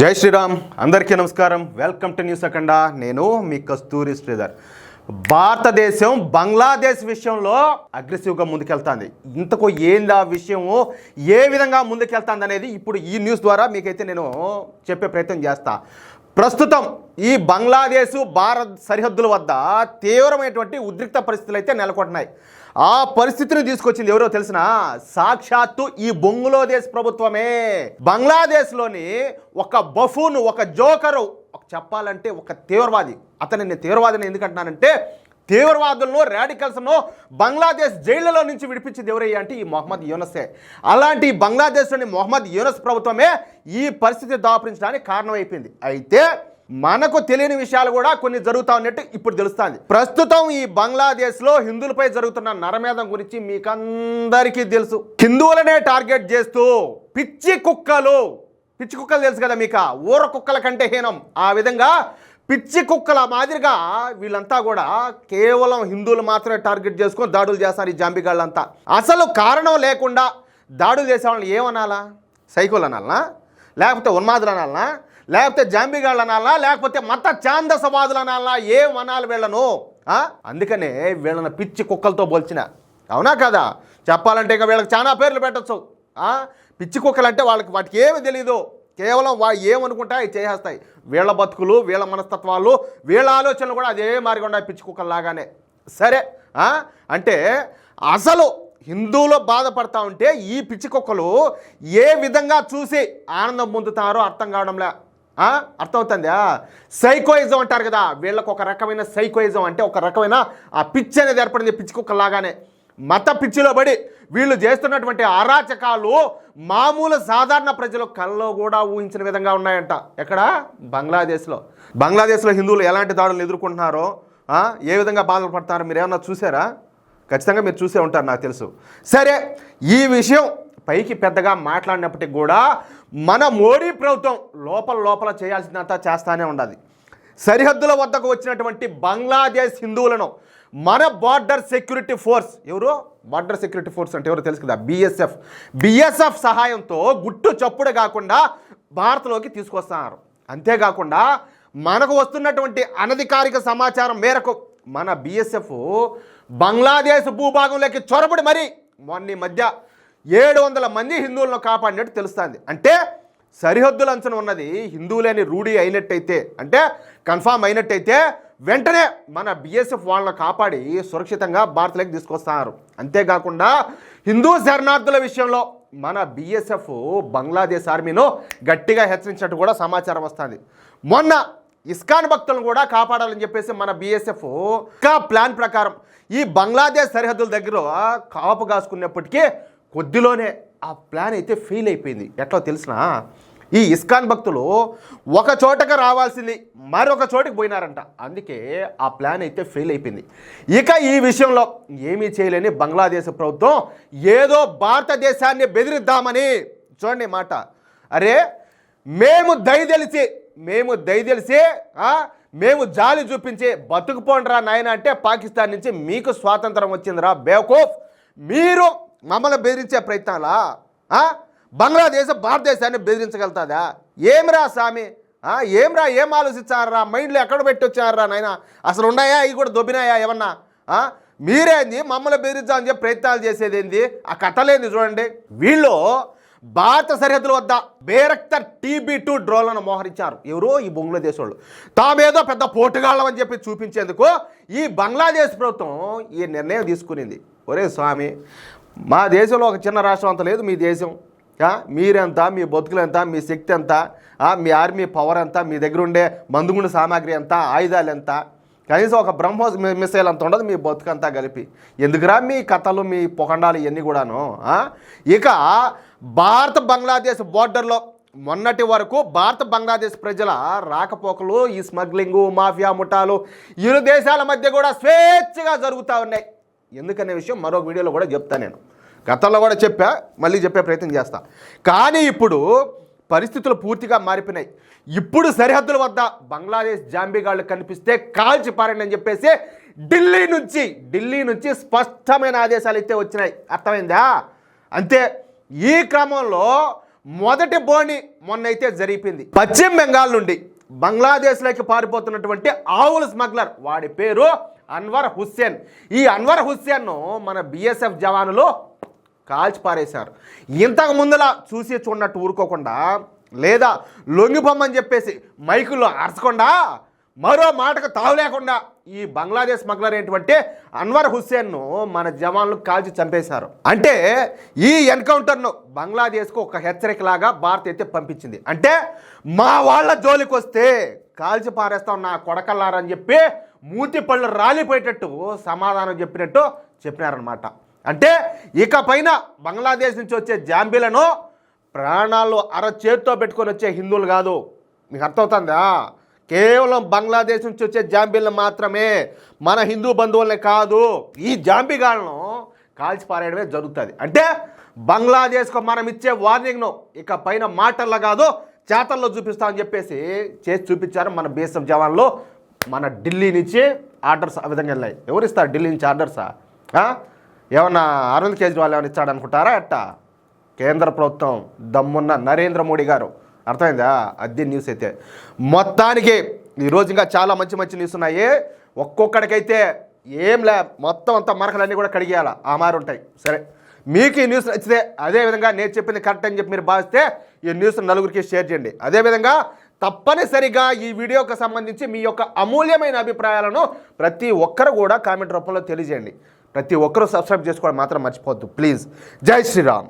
జై శ్రీరామ్. అందరికీ నమస్కారం. వెల్కమ్ టు న్యూస్ అఖండ. నేను మీ కస్తూరి శ్రీధర్. భారతదేశం బంగ్లాదేశ్ విషయంలో అగ్రెసివ్గా ముందుకెళ్తుంది. ఇంతకు ఏంది ఆ విషయము, ఏ విధంగా ముందుకెళ్తుంది అనేది ఇప్పుడు ఈ న్యూస్ ద్వారా మీకైతే నేను చెప్పే ప్రయత్నం చేస్తా. ప్రస్తుతం ఈ బంగ్లాదేశ్ భారత్ సరిహద్దుల వద్ద తీవ్రమైనటువంటి ఉద్రిక్త పరిస్థితులు అయితే నెలకొంటున్నాయి. ఆ పరిస్థితిని తీసుకొచ్చింది ఎవరో తెలిసిన సాక్షాత్తు ఈ బంగ్లాదేశ్ ప్రభుత్వమే. బంగ్లాదేశ్లోని ఒక బఫూన్, ఒక జోకరు, చెప్పాలంటే ఒక తీవ్రవాది. అతను నేను తీవ్రవాదిని ఎందుకంటున్నానంటే, తీవ్రవాదులను, రాడికల్స్ను బంగ్లాదేశ్ జైళ్లలో నుంచి విడిపించింది ఎవరయ్యా అంటే ఈ మొహమ్మద్ యూనసే. అలాంటి బంగ్లాదేశ్లోని మొహమ్మద్ యూనస్ ప్రభుత్వమే ఈ పరిస్థితి దాపురించడానికి కారణమైపోయింది. అయితే మనకు తెలియని విషయాలు కూడా కొన్ని జరుగుతా ఉన్నట్టు ఇప్పుడు తెలుస్తుంది. ప్రస్తుతం ఈ బంగ్లాదేశ్లో హిందువులపై జరుగుతున్న నరమేధం గురించి మీకందరికీ తెలుసు. హిందువులనే టార్గెట్ చేస్తూ పిచ్చి కుక్కలు తెలుసు కదా మీకు, ఊర కుక్కల కంటే హీనం. ఆ విధంగా పిచ్చి కుక్కల మాదిరిగా వీళ్ళంతా కూడా కేవలం హిందువులు మాత్రమే టార్గెట్ చేసుకొని దాడులు చేస్తారు. ఈ జాంబిగాళ్ళంతా అసలు కారణం లేకుండా దాడులు చేసే వాళ్ళని ఏమనాలా? సైకోలు అనాలనా, లేకపోతే ఉన్మాదులు అనాలనా, లేకపోతే జాంబిగాళ్ళు అనాలా, లేకపోతే మత ఛాందసవాదులు అనాలా? ఏమనాలి వీళ్ళను? అందుకనే వీళ్ళని పిచ్చి కుక్కలతో పోల్చిన, అవునా కదా? చెప్పాలంటే ఇక వీళ్ళకి చాలా పేర్లు పెట్టచ్చు. పిచ్చి కుక్కలు అంటే వాటికి ఏమి తెలీదు, కేవలం ఏమనుకుంటాయి అవి చేసేస్తాయి. వీళ్ళ బతుకులు, వీళ్ళ మనస్తత్వాలు, వీళ్ళ ఆలోచనలు కూడా అదే మారిగా ఉన్నాయి పిచ్చి కుక్కల్లాగానే. సరే, అంటే అసలు హిందువులు బాధపడతా ఉంటే ఈ పిచ్చి కుక్కలు ఏ విధంగా చూసి ఆనందం పొందుతారో అర్థం కావడంలే. అర్థమవుతుందా? సైకోయిజం అంటారు కదా, వీళ్ళకు ఒక రకమైన సైకోయిజం అంటే ఒక రకమైన ఆ పిచ్చి అనేది ఏర్పడింది పిచ్చి కుక్కలాగానే. మత పిచ్చిలో పడి వీళ్ళు చేస్తున్నటువంటి అరాచకాలు మామూలు సాధారణ ప్రజలు కళ్ళలో కూడా ఊహించిన విధంగా ఉన్నాయంట. ఎక్కడ? బంగ్లాదేశ్లో హిందువులు ఎలాంటి దాడులు ఎదుర్కొంటున్నారో, ఏ విధంగా బాధపడతారో మీరు ఏమన్నా చూసారా? ఖచ్చితంగా మీరు చూసే ఉంటారు, నాకు తెలుసు. సరే, ఈ విషయం పైకి పెద్దగా మాట్లాడినప్పటికి కూడా మన మోడీ ప్రభుత్వం లోపల చేయాల్సినంత చేస్తానే ఉండాలి. సరిహద్దుల వద్దకు వచ్చినటువంటి బంగ్లాదేశ్ హిందువులను మన బార్డర్ సెక్యూరిటీ ఫోర్స్, ఎవరు బార్డర్ సెక్యూరిటీ ఫోర్స్ అంటే ఎవరు తెలుసు కదా, బిఎస్ఎఫ్ సహాయంతో గుట్టు చప్పుడు కాకుండా భారత్లోకి తీసుకొస్తున్నారు. అంతేకాకుండా మనకు వస్తున్నటువంటి అనధికారిక సమాచారం మేరకు మన బిఎస్ఎఫ్ బంగ్లాదేశ్ భూభాగంలోకి చొరబడి మరి మొన్న మధ్య 700 మంది హిందువులను కాపాడినట్టు తెలుస్తుంది. అంటే సరిహద్దుల అంచున ఉన్నది హిందువులేని రూఢి అయినట్టయితే, అంటే కన్ఫామ్ అయినట్టయితే వెంటనే మన బిఎస్ఎఫ్ వాళ్ళని కాపాడి సురక్షితంగా భారత్లోకి తీసుకొస్తున్నారు. అంతేకాకుండా హిందూ శరణార్థుల విషయంలో మన బిఎస్ఎఫ్ బంగ్లాదేశ్ ఆర్మీను గట్టిగా హెచ్చరించినట్టు కూడా సమాచారం వస్తుంది. మొన్న ఇస్కాన్ భక్తులను కూడా కాపాడాలని చెప్పేసి మన బిఎస్ఎఫ్ ప్లాన్ ప్రకారం ఈ బంగ్లాదేశ్ సరిహద్దుల దగ్గర కాపు కాసుకున్నప్పటికీ కొద్దిలోనే ఆ ప్లాన్ అయితే ఫెయిల్ అయిపోయింది. ఎట్లా తెలిసిన, ఈ ఇస్కాన్ భక్తులు ఒక చోటకి రావాల్సింది మరొక చోటికి పోయినారంట. అందుకే ఆ ప్లాన్ అయితే ఫెయిల్ అయిపోయింది. ఇక ఈ విషయంలో ఏమీ చేయలేని బంగ్లాదేశ్ ప్రభుత్వం ఏదో భారతదేశాన్ని బెదిరిద్దామని, చూడండి మాట, అరే మేము దయదలిసి మేము జాలి చూపించి బతుకుపోండిరా నాయన అంటే పాకిస్తాన్ నుంచి మీకు స్వాతంత్రం వచ్చిందిరా బేవకూఫ్, మీరు మమ్మల్ని బెదిరించే ప్రయత్నాలా? బంగ్లాదేశ్ భారతదేశాన్ని బెదిరించగలుగుతుందా? ఏమిరా స్వామి, ఏం ఆలోచించారా? మైండ్లో ఎక్కడ పెట్టి వచ్చారా నాయన? అసలు ఉన్నాయా? ఇవి కూడా దొబ్బినాయా ఏమన్నా? మీరేంది మమ్మల్ని బెదిరించాలని చెప్పి ప్రయత్నాలు చేసేది ఏంది? ఆ కథలేంది చూడండి. వీళ్ళు భారత సరిహద్దుల వద్ద బేరక్తర్ TB2 డ్రోన్లను మోహరించారు. ఎవరో ఈ బంగ్లాదేశ్ వాళ్ళు తామేదో పెద్ద పోటుగాళ్ళం అని చెప్పి చూపించేందుకు ఈ బంగ్లాదేశ్ ప్రభుత్వం ఈ నిర్ణయం తీసుకునింది. ఒరే స్వామి, మా దేశంలో ఒక చిన్న రాష్ట్రం అంత లేదు మీ దేశం. మీరెంత, మీ బతుకులు ఎంత, మీ శక్తి ఎంత, మీ ఆర్మీ పవర్ ఎంత, మీ దగ్గర ఉండే మందుగుండు సామాగ్రి ఎంత, ఆయుధాలు ఎంత, కనీసం ఒక బ్రహ్మోస్ మిసైల్ అంత ఉండదు మీ బతుకంతా కలిపి. ఎందుకురా మీ కథలు, మీ పొకండాలు ఇవన్నీ కూడాను? ఇక భారత్ బంగ్లాదేశ్ బోర్డర్లో మొన్నటి వరకు భారత్ బంగ్లాదేశ్ ప్రజల రాకపోకలు, ఈ స్మగ్లింగు, మాఫియా ముఠాలు ఇరు దేశాల మధ్య కూడా స్వేచ్ఛగా జరుగుతూ ఉన్నాయి. ఎందుకనే విషయం మరొక వీడియోలో కూడా చెప్తాను. నేను గతంలో కూడా చెప్పా, మళ్ళీ చెప్పే ప్రయత్నం చేస్తా. కానీ ఇప్పుడు పరిస్థితులు పూర్తిగా మారిపోయినాయి. ఇప్పుడు సరిహద్దుల వద్ద బంగ్లాదేశ్ జాంబిగాళ్ళు కనిపిస్తే కాల్చి పారండి అని చెప్పేసి ఢిల్లీ నుంచి స్పష్టమైన ఆదేశాలు అయితే వచ్చినాయి. అర్థమైందా? అంతే. ఈ క్రమంలో మొదటి బోని మొన్నైతే జరిపింది. పశ్చిమ బెంగాల్ నుండి బంగ్లాదేశ్లోకి పారిపోతున్నటువంటి ఆవుల స్మగ్లర్, వాడి పేరు అన్వర్ హుస్సేన్. ఈ అన్వర్ హుస్సేన్ను మన బిఎస్ఎఫ్ జవానులు కాల్చి పారేశారు. ఇంతకు ముందులా చూసి చూడనట్టు ఊరుకోకుండా, లేదా లొంగిపోమని చెప్పేసి మైకుల్లో అరచకుండా, మరో మాటకు తావు లేకుండా ఈ బంగ్లాదేశ్ స్మగ్లర్ ఏంటంటే అన్వర్ హుస్సేన్ను మన జవాన్లు కాల్చి చంపేశారు. అంటే ఈ ఎన్కౌంటర్ను బంగ్లాదేశ్కు ఒక హెచ్చరికలాగా భారత్ అయితే పంపించింది. అంటే మా వాళ్ళ జోలికి వస్తే కాల్చి పారేస్తాం నా కొడకల్లారని చెప్పి మూతి పళ్ళు రాలిపోయేటట్టు సమాధానం చెప్పినారనమాట. అంటే ఇక పైన బంగ్లాదేశ్ నుంచి వచ్చే జాంబీలను ప్రాణాలు అరచేతితో పెట్టుకొని వచ్చే హిందువులు కాదు. మీకు అర్థమవుతుందా? కేవలం బంగ్లాదేశ్ నుంచి వచ్చే జాంబీలను మాత్రమే, మన హిందూ బంధువులనే కాదు. ఈ జాంబీగాలను కాల్చి పారేయడమే జరుగుతుంది. అంటే బంగ్లాదేశ్కు మనం ఇచ్చే వార్నింగ్ను ఇక పైన మాటల్లో కాదు చేతల్లో చూపిస్తామని చెప్పేసి చేసి చూపించారు మన బిఎస్ఎఫ్ జవాన్లు. మన ఢిల్లీ నుంచి ఆర్డర్స్ ఆ విధంగా వెళ్ళాయి. ఎవరు ఇస్తారు ఢిల్లీ నుంచి ఆర్డర్సా? ఏమన్నా అరవింద్ కేజ్రీవాల్ ఏమైనా ఇచ్చాడు అనుకుంటారా? ఎట్టా కేంద్ర ప్రభుత్వం దమ్మున్న నరేంద్ర మోడీ గారు. అర్థమైందా? అది న్యూస్ అయితే మొత్తానికి ఈరోజు ఇంకా చాలా మంచి మంచి న్యూస్ ఉన్నాయి. ఒక్కొక్కడికైతే ఏం లే, మొత్తం అంతా మరకలన్నీ కూడా కడిగేయాలి, ఆ మారి ఉంటాయి. సరే, మీకు ఈ న్యూస్ నచ్చితే, అదేవిధంగా నేను చెప్పింది కరెక్ట్ అని చెప్పి మీరు భావిస్తే ఈ న్యూస్ నలుగురికి షేర్ చేయండి. అదేవిధంగా తప్పనిసరిగా ఈ వీడియోకి సంబంధించి మీ యొక్క అమూల్యమైన అభిప్రాయాలను ప్రతి ఒక్కరు కూడా కామెంట్ రూపంలో తెలియజేయండి. ప్రతి ఒక్కరూ సబ్స్క్రైబ్ చేసుకోవడం మాత్రం మర్చిపోవద్దు ప్లీజ్. జై శ్రీరామ్.